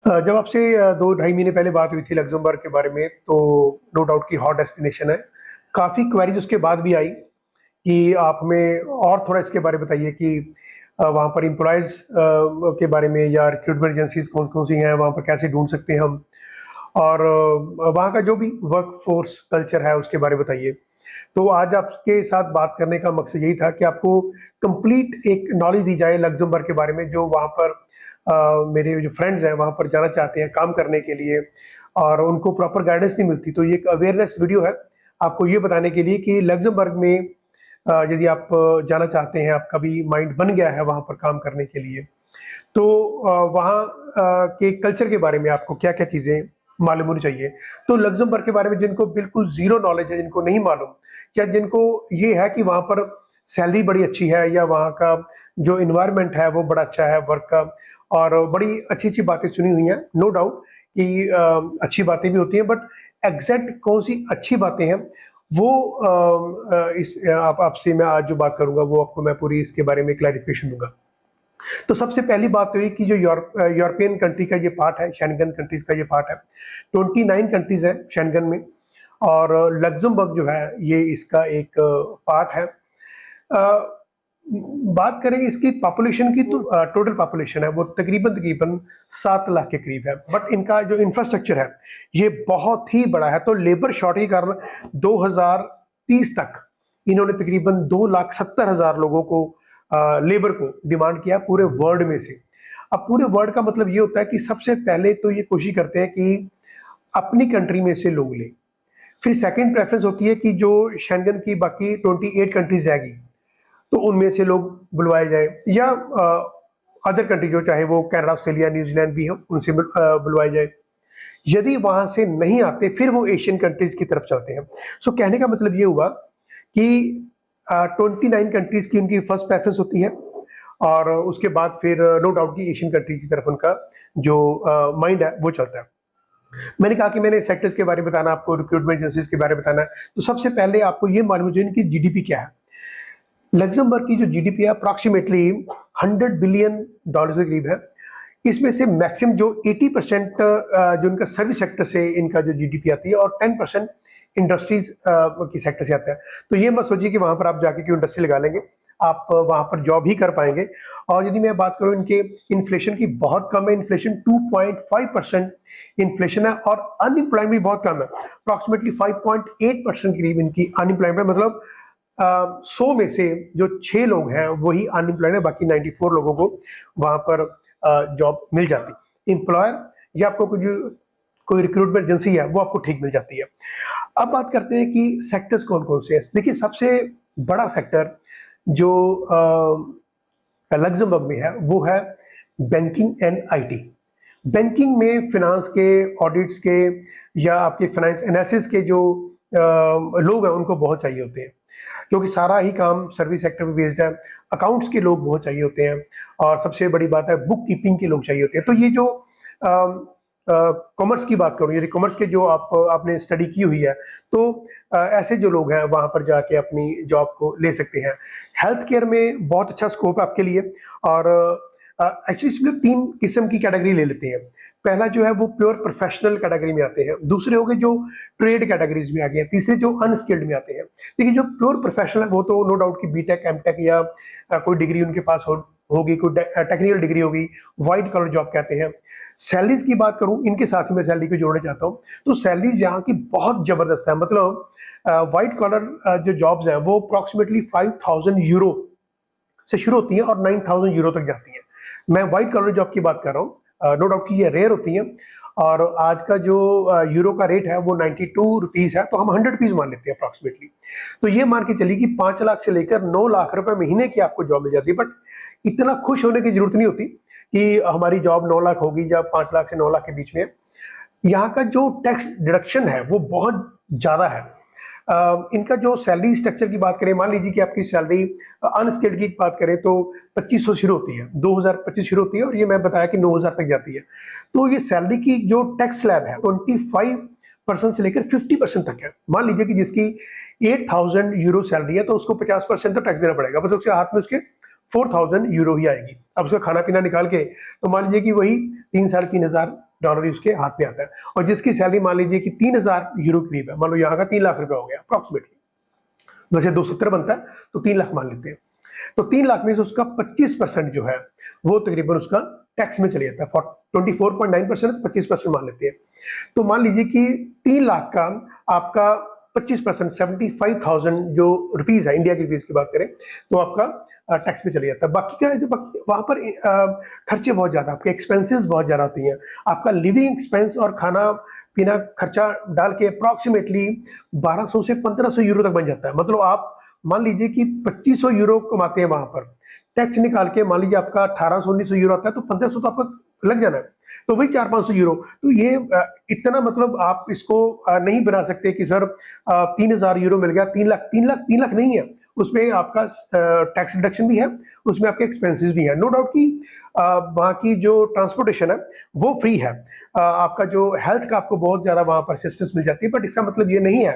जब आपसे 2 ढाई महीने पहले बात हुई थी लक्ज़मबर्ग के बारे में, तो नो डाउट कि हॉट डेस्टिनेशन है। काफ़ी क्वेरीज़ उसके बाद भी आई कि आप हमें और थोड़ा इसके बारे में बताइए कि वहाँ पर एम्प्लॉइज़ के बारे में या रिक्रूटमेंट एजेंसीज़ कौन-कौन सी हैं, वहाँ पर कैसे ढूँढ सकते हैं हम? और वहाँ का जो भी वर्क फ़ोर्स कल्चर है, उसके बारे में बताइए। तो आज आपके साथ बात करने का मकसद यही था कि आपको कंप्लीट एक नॉलेज दी जाए लक्ज़मबर्ग के बारे में, जो वहाँ पर मेरे जो फ्रेंड्स हैं वहाँ पर जाना चाहते हैं काम करने के लिए और उनको प्रॉपर गाइडेंस नहीं मिलती। तो ये एक अवेयरनेस वीडियो है, आपको ये बताने के लिए कि लक्ज़मबर्ग में यदि आप जाना चाहते हैं, आपका भी माइंड बन गया है वहाँ पर काम करने के लिए, तो वहाँ के कल्चर के बारे में आपको क्या-क्या चीज़ें मालूम होनी चाहिए। तो लक्ज़मबर्ग के बारे में जिनको बिल्कुल ज़ीरो नॉलेज है, जिनको नहीं मालूम, या जिनको ये है कि वहाँ पर सैलरी बड़ी अच्छी है या वहाँ का जो एनवायरनमेंट है वो बड़ा अच्छा है वर्क का, और बड़ी अच्छी-अच्छी बातें सुनी हुई हैं, नो डाउट कि अच्छी बातें भी होती हैं, बट एग्ज़ैक्ट कौन-सी अच्छी बातें हैं, वो इस आप आपसे मैं आज जो बात करूँगा, वो आपको मैं पूरी इसके बारे में क्लैरिफ़िकेशन दूँगा। तो सबसे पहली बात तो ये कि जो यूरोपियन कंट्री का ये पार्ट है, शेंगन कंट्रीज़ का ये पार्ट है। 29 कंट्रीज़ हैं शेंगन में, और लक्ज़मबर्ग जो है ये इसका एक पार्ट है। अ, बात करें इसकी पॉपुलेशन की, तो टोटल पॉपुलेशन है वो तकरीबन-तकरीबन 7 लाख के करीब है। बट इनका जो इंफ्रास्ट्रक्चर है, ये बहुत ही बड़ा है। तो लेबर शॉर्टेज के कारण 2030 तक इन्होंने तकरीबन 2,70,000 लोगों को लेबर को डिमांड किया पूरे वर्ल्ड में से। अब पूरे वर्ल्ड का मतलब ये होता है कि सबसे पहले तो ये कोशिश करते हैं कि अपनी कंट्री में से लोग लें। फिर सेकंड प्रेफ़रेंस होती है कि जो शेंगन की बाकी 28 कंट्रीज़ रहेगी, तो उनमें से लोग बुलवाए जाएँ, या अदर कंट्री जो चाहे वो कनाडा, ऑस्ट्रेलिया, न्यूज़ीलैंड भी हो, उनसे बुलवाए जाएँ। यदि वहाँ से नहीं आते, फिर वो एशियन कंट्रीज़ की तरफ चलते हैं। सो कहने का मतलब ये हुआ कि 29 कंट्रीज़ की उनकी फर्स्ट प्रेफ़रेंस होती है, और उसके बाद फिर नो डाउट कि एशियन कंट्री की तरफ उनका जो माइंड है, वो चलता है। मैंने कहा कि मैंने सेक्टर्स के बारे में बताना, आपको रिक्रूटमेंट एजेंसीज़ के बारे में बताना है, तो सबसे पहले आपको ये मालूम होना चाहिए इनकी जीडीपी क्या है। लक्ज़मबर्ग की जो जीडीपी है अप्रॉक्सिमेटली $100 बिलियन के करीब है। इसमें से मैक्सिमम जो 80% जो इनका सर्विस सेक्टर से इनका जो जीडीपी आती है, और 10% इंडस्ट्रीज़ की सेक्टर से आता है। तो ये मत सोचिए कि वहाँ पर आप जाके कोई इंडस्ट्री लगा लेंगे, आप वहाँ पर जॉब ही कर पाएँगे। और यदि मैं बात करूँ इनके इन्फ्लेशन की, बहुत कम है इन्फ्लेशन, 2.5% इन्फ्लेशन है, और अनएम्प्लॉयमेंट भी बहुत कम है। अप्रॉक्सिमेटली 5.8% करीब इनकी अनएम्प्लॉयमेंट, मतलब 100 में से जो 6 लोग हैं वही अनएम्प्लॉयड है, बाकी 94 लोगों को वहाँ पर जॉब मिल जाती। एम्प्लॉयर या आपको कोई रिक्रूटमेंट एजेंसी है वो आपको ठीक मिल जाती है। अब बात करते हैं कि सेक्टर्स कौन-कौन से हैं। देखिए, सबसे बड़ा सेक्टर जो लक्ज़मबर्ग में है वो है बैंकिंग एंड आईटी। बैंकिंग में फिनांस के, ऑडिट्स के, या आपके फाइनेंस एनालिसिस के जो लोग हैं उनको बहुत चाहिए होते हैं, क्योंकि सारा ही काम सर्विस सेक्टर पे बेस्ड है। अकाउंट्स के लोग बहुत चाहिए होते हैं, और सबसे बड़ी बात है बुक कीपिंग के लोग चाहिए होते हैं। तो ये जो कॉमर्स की बात करूँ, यदि कॉमर्स के जो आपने स्टडी की हुई है, तो ऐसे जो लोग हैं वहाँ पर जाके अपनी जॉब को ले सकते हैं। हेल्थ केयर में बहुत अच्छा स्कोप है आपके लिए, और एक्चुअली इसमें 3 किस्म की कैटेगरी ले लेते हैं। पहला जो है वो प्योर प्रोफेशनल कैटेगरी में आते हैं, दूसरे हो गए जो ट्रेड कैटेगरीज में आ गए हैं, तीसरे जो अनस्किल्ड में आते हैं। देखिए, जो प्योर प्रोफेशनल है वो तो नो डाउट कि बीटेक, एमटेक, या कोई डिग्री उनके पास होगी, कोई टेक्निकल डिग्री होगी, व्हाइट कॉलर जॉब कहते हैं। सैलरीज की बात करूं, इनके साथ मैं सैलरी को जोड़ना चाहता हूं, तो सैलरीज यहाँ की बहुत जबरदस्त है। मतलब व्हाइट कॉलर जो जॉब्स हैं वो अप्रॉक्सीमेटली 5,000 यूरो से शुरू होती हैं और 9,000 यूरो तक जाती हैं। मैं व्हाइट कॉलर जॉब की बात कर रहा हूँ, नो डाउट कि ये रेयर होती हैं, और आज का जो यूरो का रेट है वो 92 रुपीज़ है, तो हम 100 रुपीज़ मान लेते हैं अप्रॉक्सीमेटली। तो ये मान के चलिए कि 5 लाख से लेकर 9 लाख रुपए महीने की आपको जॉब मिल जाती है। बट इतना खुश होने की जरूरत नहीं होती कि हमारी जॉब 9 लाख होगी या 5 लाख से 9 लाख के बीच में। यहाँ का जो टैक्स डिडक्शन है वो बहुत ज़्यादा है। इनका जो सैलरी स्ट्रक्चर की बात करें, मान लीजिए कि आपकी सैलरी अनस्किल्ड की बात करें तो 2500 शुरू होती है, 2025 शुरू होती है, और ये मैं बताया कि 9000 तक जाती है। तो ये सैलरी की जो टैक्स स्लैब है 25% से लेकर 50% तक है। मान लीजिए कि जिसकी 8000 यूरो सैलरी है, तो उसको 50% तो टैक्स देना पड़ेगा, मतलब उसके हाथ में उसके 4000 यूरो ही आएगी। अब उसका खाना पीना निकाल के तो मान लीजिए कि वही 3 साढ़े 3 हजार डॉलर ही उसके हाथ में आता है। और जिसकी सैलरी मान लीजिए कि 3,000 यूरो करीब है, मान लो यहाँ का 3 लाख रुपए हो गया अप्रॉक्सीमेटली, वैसे 270 बनता है तो 3 लाख मान लेते हैं, तो 3 लाख में से उसका 25% जो है वो तकरीबन उसका टैक्स में चले जाता है। 24.9% तो 25% मान लेते हैं। तो मान लीजिए कि 3 लाख का आपका 25% 75,000 जो रुपीज है, इंडिया की रुपीज की बात करें तो आपका टैक्स में चले जाता है। बाकी का जो बाकी वहां पर खर्चे बहुत ज्यादा, आपके एक्सपेंसेस बहुत ज्यादा होती हैं। आपका लिविंग एक्सपेंस और खाना पीना खर्चा डाल के अप्रॉक्सीमेटली 1200 से 1500 यूरो तक बन जाता है। मतलब आप मान लीजिए कि 2500 यूरो कमाते हैं, वहां पर टैक्स निकाल के मान लीजिए आपका 1800-1900 यूरो आता है, तो 1500 तो आपका लग जाना है, तो वही 400-500 यूरो। तो ये इतना मतलब आप इसको नहीं बना सकते कि सर 3,000 यूरो मिल गया, 3 लाख नहीं है, उसमें आपका टैक्स रिडक्शन भी है, उसमें आपके एक्सपेंसेस भी है। नो डाउट कि वहाँ की जो ट्रांसपोर्टेशन है वो फ्री है, आपका जो हेल्थ का आपको बहुत ज़्यादा वहाँ पर असिस्टेंस मिल जाती है, बट इसका मतलब ये नहीं है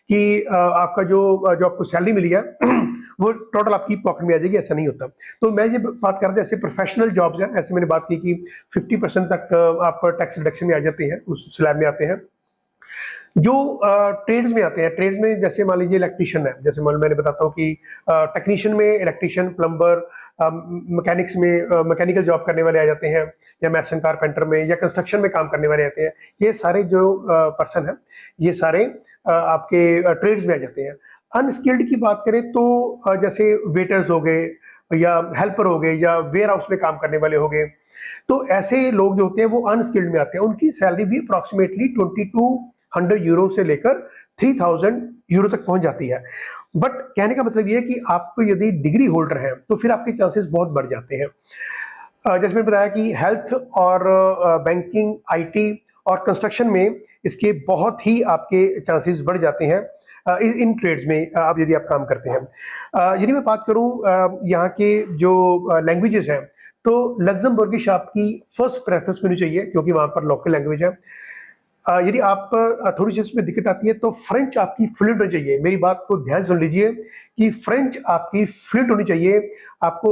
कि आपका जो आपको सैलरी मिली है वो टोटल आपकी पॉकेट में आ जाएगी, ऐसा नहीं होता। तो मैं ये बात कर रहा था ऐसे प्रोफेशनल जॉब्स हैं, ऐसे मैंने बात की कि 50% तक आप टैक्स रिडक्शन में आ जाते हैं, उस स्लैब में आते हैं। जो ट्रेड्स में आते हैं, ट्रेड्स में जैसे मान लीजिए इलेक्ट्रिशियन है, जैसे मैंने बताता हूँ कि टेक्नीशियन में इलेक्ट्रिशियन, प्लम्बर, मैकेनिक्स में मैकेनिकल जॉब करने वाले आ जाते हैं, या मैसन कारपेंटर में या कंस्ट्रक्शन में काम करने वाले आते हैं। ये सारे जो पर्सन हैं ये सारे आपके ट्रेड्स में आ जाते हैं। अनस्किल्ड की बात करें तो जैसे वेटर्स हो गए या हेल्पर हो गए या वेयर हाउस में काम करने वाले हो गए, तो ऐसे लोग जो होते हैं वो अनस्किल्ड में आते हैं। उनकी सैलरी भी अप्रॉक्सीमेटली 2200 यूरो से लेकर 3000 यूरो तक पहुंच जाती है। बट कहने का मतलब ये है कि आप यदि डिग्री होल्डर हैं तो फिर आपके चांसेस बहुत बढ़ जाते हैं। जैसे मैंने बताया कि हेल्थ और बैंकिंग, आईटी और कंस्ट्रक्शन में इसके बहुत ही आपके चांसेस बढ़ जाते हैं इन ट्रेड्स में आप यदि आप काम करते हैं। यदि मैं बात करूं यहाँ के जो लैंग्वेजेस हैं, तो लग्जमबर्गिश आपकी फर्स्ट प्रेफरेंस में होनी चाहिए क्योंकि वहाँ पर लोकल लैंग्वेज है। यदि आप थोड़ी सी इसमें दिक्कत आती है तो फ्रेंच आपकी फ्लुएंट होनी चाहिए। मेरी बात को ध्यान से सुन लीजिए कि फ्रेंच आपकी फ्लुएंट होनी चाहिए। आपको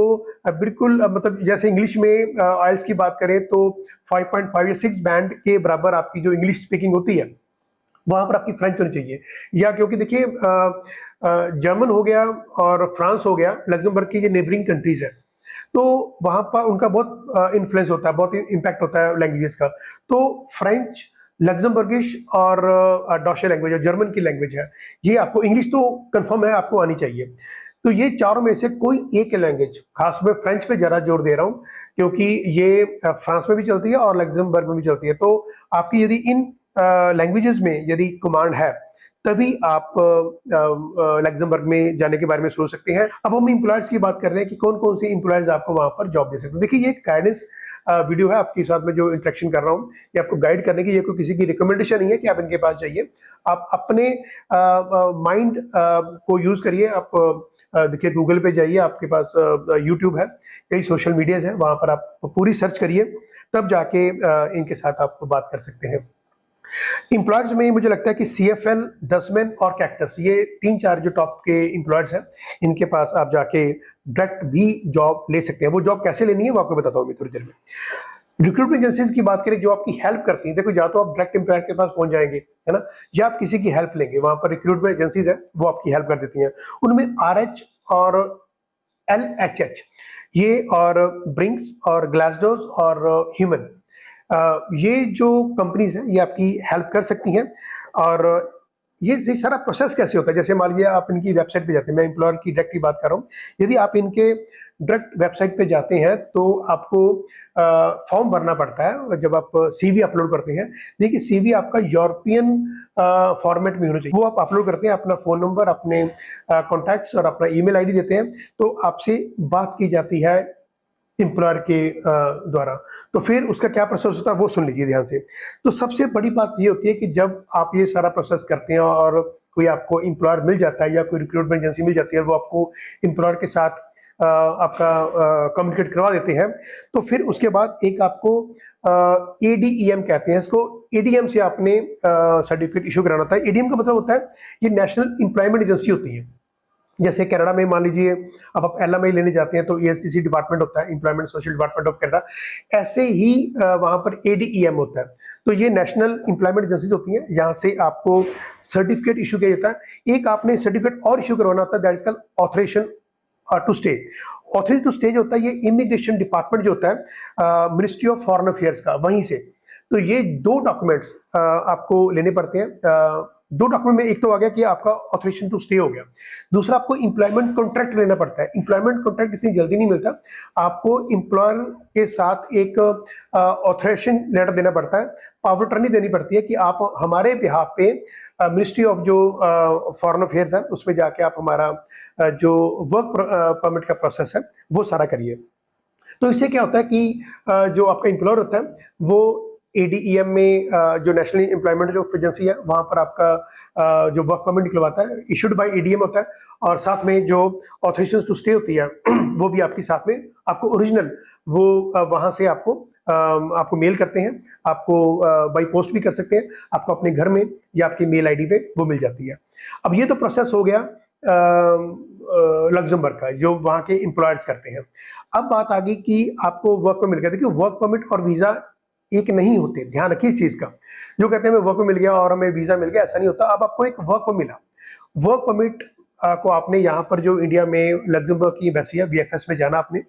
बिल्कुल मतलब जैसे इंग्लिश में आइल्स की बात करें तो 5.5 या 6 बैंड के बराबर आपकी जो इंग्लिश स्पीकिंग होती है वहां पर आपकी फ्रेंच होनी चाहिए। या क्योंकि देखिए जर्मन हो गया और फ्रांस हो गया, लग्जमबर्ग की ये नेबरिंग कंट्रीज है, तो वहां पर उनका बहुत इन्फ्लुएंस होता है, बहुत इम्पैक्ट होता है लैंग्वेजेस का। तो फ्रेंच, लग्जमबर्गिश और डॉशे लैंग्वेज है, जर्मन की लैंग्वेज है, ये आपको, इंग्लिश तो कंफर्म है आपको आनी चाहिए। तो ये चारों में से कोई एक लैंग्वेज, खास मैं फ्रेंच पे जरा जोर दे रहा हूँ क्योंकि ये फ्रांस में भी चलती है और लग्जमबर्ग में भी चलती है। तो आपकी यदि इन लैंग्वेजेस में यदि कमांड है तभी आप लग्जमबर्ग में जाने के बारे में सोच सकते हैं। अब हम एम्प्लॉयर्स की बात कर रहे हैं कि कौन कौन से एम्प्लॉयर्स आपको वहां पर जॉब दे सकते हैं। देखिए ये गाइडेंस वीडियो है, आपके साथ में जो इंटरेक्शन कर रहा हूँ ये आपको गाइड करने की, ये कोई किसी की रिकमेंडेशन नहीं है कि आप इनके पास जाइए। आप अपने माइंड को यूज करिए। आप देखिए गूगल पे जाइए, आपके पास यूट्यूब है, कई सोशल मीडियाज हैं, वहां पर आप पूरी सर्च करिए, तब जाके इनके साथ आप बात कर सकते हैं। एम्प्लॉयर्स में मुझे लगता है कि CFL, दसमैन और कैक्टस, ये 3-4 जो टॉप के एम्प्लॉयर्स हैं, इनके पास आप जाके डायरेक्ट भी जॉब ले सकते हैं। वो जॉब कैसे लेनी है वो आपको बताता हूँ मैं थोड़ी देर में। रिक्रूटमेंट एजेंसीज की बात करें जो आपकी हेल्प करती हैं, देखो या तो आप डायरेक्ट एम्प्लॉयर के पास पहुंच जाएंगे, है ना, या आप किसी की हेल्प लेंगे। वहां पर रिक्रूटमेंट एजेंसीज है वो आपकी हेल्प कर देती हैं। उनमें RH और LHH ये, और ब्रिंक्स और ग्लासडोर और ह्यूमन, ये जो कंपनीज हैं ये आपकी हेल्प कर सकती हैं। और ये सारा प्रोसेस कैसे होता है, जैसे मान लीजिए आप इनकी वेबसाइट पे जाते हैं, मैं एम्प्लॉयर की डायरेक्ट की बात कर रहा हूँ। यदि आप इनके डायरेक्ट वेबसाइट पे जाते हैं तो आपको फॉर्म भरना पड़ता है जब आप CV अपलोड करते हैं। देखिए CV आपका यूरोपियन फॉर्मेट में होना चाहिए। वो आप अपलोड करते हैं, अपना फ़ोन नंबर, अपने कॉन्टैक्ट्स और अपना ईमेल ID देते हैं, तो आपसे बात की जाती है एम्प्लॉयर के द्वारा। तो फिर उसका क्या प्रोसेस होता है वो सुन लीजिए ध्यान से। तो सबसे बड़ी बात ये होती है कि जब आप ये सारा प्रोसेस करते हैं और कोई आपको एम्प्लॉयर मिल जाता है या कोई रिक्रूटमेंट एजेंसी मिल जाती है, वो आपको एम्प्लॉयर के साथ आपका कम्युनिकेट करवा देते हैं, तो फिर उसके बाद एक आपको ADEM कहते हैं इसको, ADM से आपने सर्टिफिकेट इशू कराना होता है। ADM का मतलब होता है ये नेशनल एम्प्लॉयमेंट एजेंसी होती है। जैसे कनाडा में मान लीजिए अब आप एलएमआई लेने जाते हैं तो ईएसटीसी डिपार्टमेंट होता है, employment social department of Canada. ऐसे ही वहाँ पर एडीईएम होता है। तो ये नेशनल एम्प्लॉयमेंट एजेंसीज होती हैं, यहाँ से आपको सर्टिफिकेट इशू किया जाता है। एक आपने सर्टिफिकेट और इशू करवाना होता है, that is called authorisation to stay. Authorisation to stay जो होता है ये इमिग्रेशन डिपार्टमेंट जो होता है मिनिस्ट्री ऑफ फॉरेन अफेयर्स का, वहीं से। तो ये दो डॉक्यूमेंट्स आपको लेने पड़ते हैं। दो डॉक्यूमेंट में एक तो आ गया कि आपका ऑथराइजेशन टू स्टे हो गया, दूसरा आपको इंप्लॉयमेंट कॉन्ट्रैक्ट लेना पड़ता है। इंप्लॉयमेंट कॉन्ट्रैक्ट इतनी जल्दी नहीं मिलता, आपको एम्प्लॉयर के साथ एक ऑथराइजेशन लेटर देना पड़ता है, पावर अटर्नी देनी पड़ती है कि आप हमारे बिहाफ पे मिनिस्ट्री ऑफ जो फॉरेन अफेयर्स है उसमें जाके आप हमारा जो वर्क परमिट का प्रोसेस है वो सारा करिए। तो इससे क्या होता है कि जो आपका एम्प्लॉयर होता है वो एडीईएम में जो नेशनल एम्प्लॉयमेंट जो एजेंसी है वहाँ पर आपका जो वर्क परमिट निकलवाता है, इशूड बाय एडीएम होता है, और साथ में जो ऑथराइजेशन टू स्टे होती है वो भी आपकी साथ में, आपको ओरिजिनल वो वहाँ से आपको मेल करते हैं, आपको बाई पोस्ट भी कर सकते हैं, आपको अपने घर में या आपकी मेल आईडी पे वो मिल जाती है। अब ये तो प्रोसेस हो गया लग्जमबर्ग का, जो वहाँ के एम्प्लॉयर्स करते हैं। अब बात आ गई कि आपको वर्क परमिट, कहते हैं कि वर्क परमिट और वीजा एक नहीं होते, ध्यान रखिए इस चीज का। जो कहते हैं हमें वर्क मिल गया और हमें वीजा मिल गया, ऐसा नहीं होता। अब आपको एक वर्क परमिट मिला, वर्क परमिट को आपने यहाँ पर जो इंडिया में लग्जमबर्ग की एम्बेसी है वीएफएस में जाना, आपने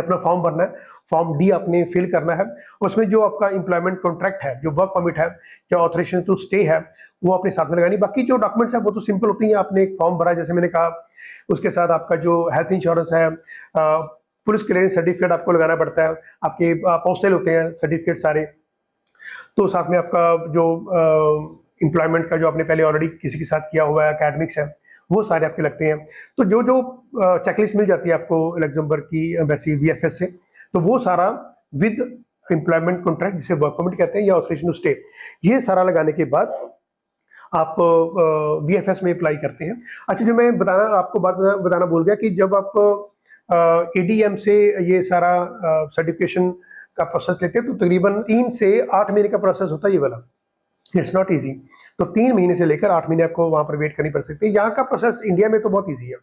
अपना फॉर्म भरना है, फॉर्म डी आपने फिल करना है। उसमें जो आपका एम्प्लॉयमेंट कॉन्ट्रैक्ट है, जो वर्क परमिट है या ऑथराइजेशन टू स्टे है, वो अपने साथ में लगानी। बाकी जो डॉक्यूमेंट्स है वो तो सिंपल होती हैं। आपने एक फॉर्म भरा जैसे मैंने कहा, उसके साथ आपका जो हेल्थ इंश्योरेंस है, पुलिस क्लियरेंस सर्टिफिकेट आपको लगाना पड़ता है, आपके पोस्टल होते हैं सर्टिफिकेट सारे। तो साथ में आपका जो एम्प्लॉयमेंट का जो आपने पहले ऑलरेडी किसी के साथ किया हुआ है, एकेडमिक्स है, वो सारे आपके लगते हैं। तो जो जो चेकलिस्ट मिल जाती है आपको लग्जमबर्ग की एम्बेसी वीएफएस से, तो वो सारा विद एम्प्लॉयमेंट कॉन्ट्रैक्ट, जिसे वर्क परमिट कहते हैं या ऑथराइजेशन टू स्टे, ये सारा लगाने के बाद आप वीएफएस में अप्लाई करते हैं। अच्छा, जो मैं आपको बात बताना भूल गया कि जब आप एडीएम से ये सारा सर्टिफिकेशन का प्रोसेस लेते हैं तो तकरीबन 3 से 8 महीने का प्रोसेस होता है ये वाला। It's not easy. तो 3 महीने से लेकर 8 महीने आपको वहाँ पर वेट करनी पड़ सकती है। यहाँ का प्रोसेस इंडिया में तो बहुत ईजी है।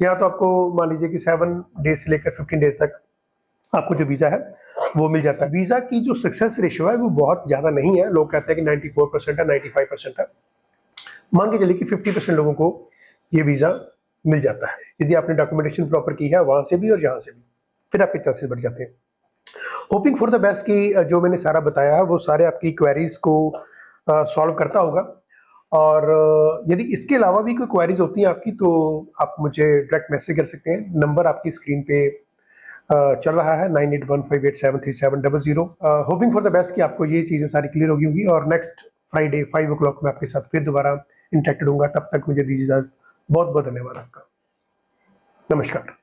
यहाँ तो आपको मान लीजिए कि 7 डेज से लेकर 15 डेज तक आपको जो वीज़ा है वो मिल जाता है। वीज़ा की जो सक्सेस रेशियो है वो बहुत ज़्यादा नहीं है। लोग कहते हैं कि 94% है, 95% है। मान के चलिए कि 50% लोगों को ये वीज़ा मिल जाता है यदि आपने डॉक्यूमेंटेशन प्रॉपर की है वहाँ से भी और यहाँ से भी, फिर आपके चांसेस बढ़ जाते हैं। होपिंग फॉर द बेस्ट कि जो मैंने सारा बताया है वो सारे आपकी क्वेरीज को सॉल्व करता होगा। और यदि इसके अलावा भी कोई क्वेरीज होती हैं आपकी तो आप मुझे डायरेक्ट मैसेज कर सकते हैं। नंबर आपकी स्क्रीन पे चल रहा है 9815873700। होपिंग फॉर द बेस्ट कि आपको ये चीज़ें सारी क्लियर होगी होंगी। और नेक्स्ट फ्राइडे 5 o'clock मैं आपके साथ फिर दोबारा इंटरेक्टेड होऊंगा। तब तक मुझे दीजिए इजाज़त। बहुत बहुत धन्यवाद आपका। नमस्कार।